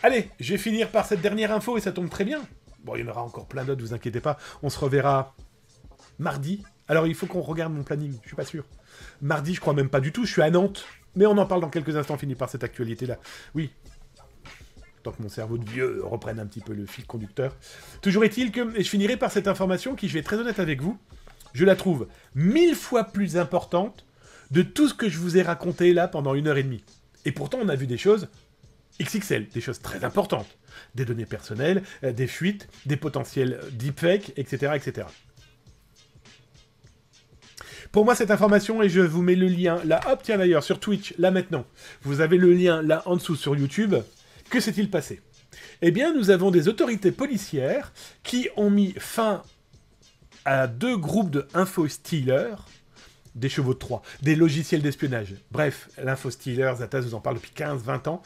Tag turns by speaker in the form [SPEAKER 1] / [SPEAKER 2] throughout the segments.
[SPEAKER 1] Allez, je vais finir par cette dernière info et ça tombe très bien. Bon, il y en aura encore plein d'autres, vous inquiétez pas. On se reverra mardi. Alors, il faut qu'on regarde mon planning, je suis pas sûr. Mardi, je crois même pas du tout, je suis à Nantes. Mais on en parle dans quelques instants, fini par cette actualité-là. Oui. Tant que mon cerveau de vieux reprenne un petit peu le fil conducteur. Toujours est-il que... Et je finirai par cette information qui, je vais être très honnête avec vous, je la trouve 1000 fois plus importante de tout ce que je vous ai raconté là pendant 1h30. Et pourtant, on a vu des choses XXL, des choses très importantes. Des données personnelles, des fuites, des potentiels deepfakes, etc., etc. Pour moi, cette information, et je vous mets le lien là, hop, tiens d'ailleurs, sur Twitch, là maintenant, vous avez le lien là en dessous sur YouTube. Que s'est-il passé? Eh bien, nous avons des autorités policières qui ont mis fin à 2 groupes de info-stealers, des chevaux de Troie, des logiciels d'espionnage. Bref, l'info-stealer, Zatas vous en parle depuis 15-20 ans,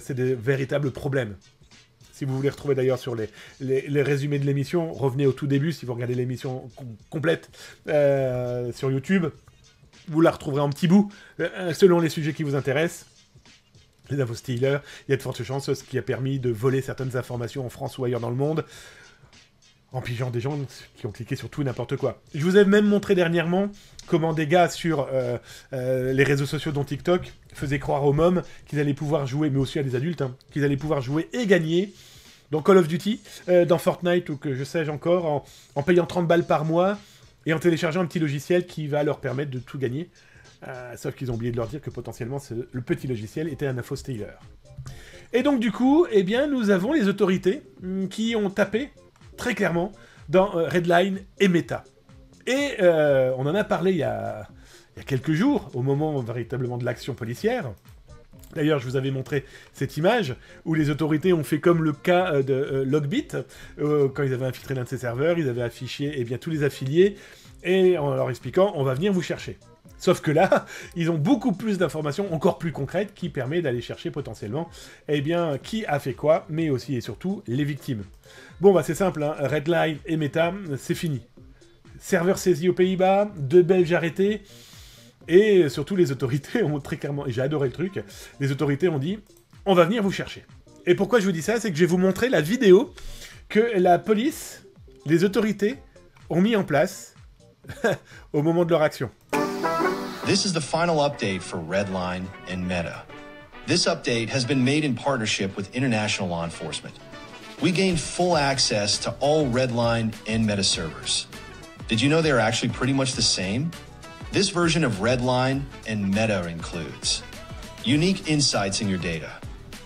[SPEAKER 1] c'est des véritables problèmes. Si vous voulez retrouver d'ailleurs sur les résumés de l'émission, revenez au tout début, si vous regardez l'émission complète sur YouTube, vous la retrouverez en petits bouts, selon les sujets qui vous intéressent. Les info-stealers, il y a de fortes chances, ce qui a permis de voler certaines informations en France ou ailleurs dans le monde, en pigeant des gens qui ont cliqué sur tout et n'importe quoi. Je vous ai même montré dernièrement comment des gars sur les réseaux sociaux dont TikTok faisaient croire aux mômes qu'ils allaient pouvoir jouer, mais aussi à des adultes, hein, qu'ils allaient pouvoir jouer et gagner dans Call of Duty, dans Fortnite ou que je sais encore, en payant 30 balles par mois et en téléchargeant un petit logiciel qui va leur permettre de tout gagner. Sauf qu'ils ont oublié de leur dire que potentiellement le petit logiciel était un info-stealer. Et donc du coup, eh bien, nous avons les autorités qui ont tapé très clairement dans Redline et Meta. Et on en a parlé il y a quelques jours, au moment véritablement de l'action policière. D'ailleurs, je vous avais montré cette image où les autorités ont fait comme le cas de Logbit, quand ils avaient infiltré l'un de ses serveurs, ils avaient affiché eh bien, tous les affiliés, et en leur expliquant « on va venir vous chercher ». Sauf que là, ils ont beaucoup plus d'informations encore plus concrètes qui permettent d'aller chercher potentiellement eh bien, qui a fait quoi, mais aussi et surtout les victimes. Bon, bah c'est simple, hein, Redline et Meta, c'est fini. Serveur saisi aux Pays-Bas, 2 Belges arrêtés, et surtout les autorités ont très clairement, et j'ai adoré le truc, les autorités ont dit « on va venir vous chercher ». Et pourquoi je vous dis ça, c'est que je vais vous montrer la vidéo que la police, les autorités, ont mis en place au moment de leur action.
[SPEAKER 2] This is the final update for Redline and Meta. This update has been made in partnership with international law enforcement. We gained full access to all Redline and Meta servers. Did you know they're actually pretty much the same? This version of Redline and Meta includes unique insights in your data,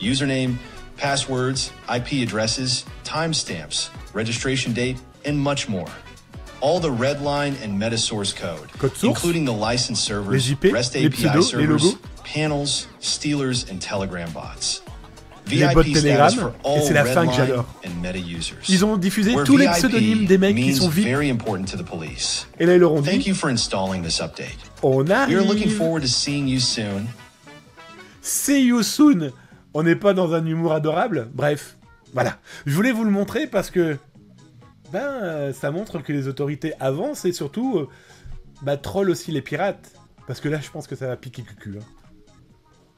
[SPEAKER 2] username, passwords, IP addresses, timestamps, registration date, and much more. All the Redline and Meta source code, including the license servers,
[SPEAKER 1] les IP,
[SPEAKER 2] REST
[SPEAKER 1] les
[SPEAKER 2] API
[SPEAKER 1] pseudos,
[SPEAKER 2] servers,
[SPEAKER 1] les logos,
[SPEAKER 2] panels, stealers, and Telegram bots.
[SPEAKER 1] les bots
[SPEAKER 2] VIP status
[SPEAKER 1] Telegram,
[SPEAKER 2] for
[SPEAKER 1] et
[SPEAKER 2] all
[SPEAKER 1] c'est la fin que
[SPEAKER 2] Redline
[SPEAKER 1] j'adore.
[SPEAKER 2] and Meta users.
[SPEAKER 1] Ils ont diffusé
[SPEAKER 2] Where
[SPEAKER 1] tous les
[SPEAKER 2] VIP
[SPEAKER 1] pseudonymes des mecs qui
[SPEAKER 2] means
[SPEAKER 1] sont VIP,
[SPEAKER 2] very important to the police.
[SPEAKER 1] et là ils leur ont
[SPEAKER 2] Thank
[SPEAKER 1] dit
[SPEAKER 2] you for installing this update.
[SPEAKER 1] on
[SPEAKER 2] We are looking
[SPEAKER 1] arrive,
[SPEAKER 2] forward to seeing you soon.
[SPEAKER 1] see you soon. On n'est pas dans un humour adorable. Bref, voilà. Je voulais vous le montrer parce que ça montre que les autorités avancent et surtout trollent aussi les pirates. Parce que là, je pense que ça va piquer cucu. Hein.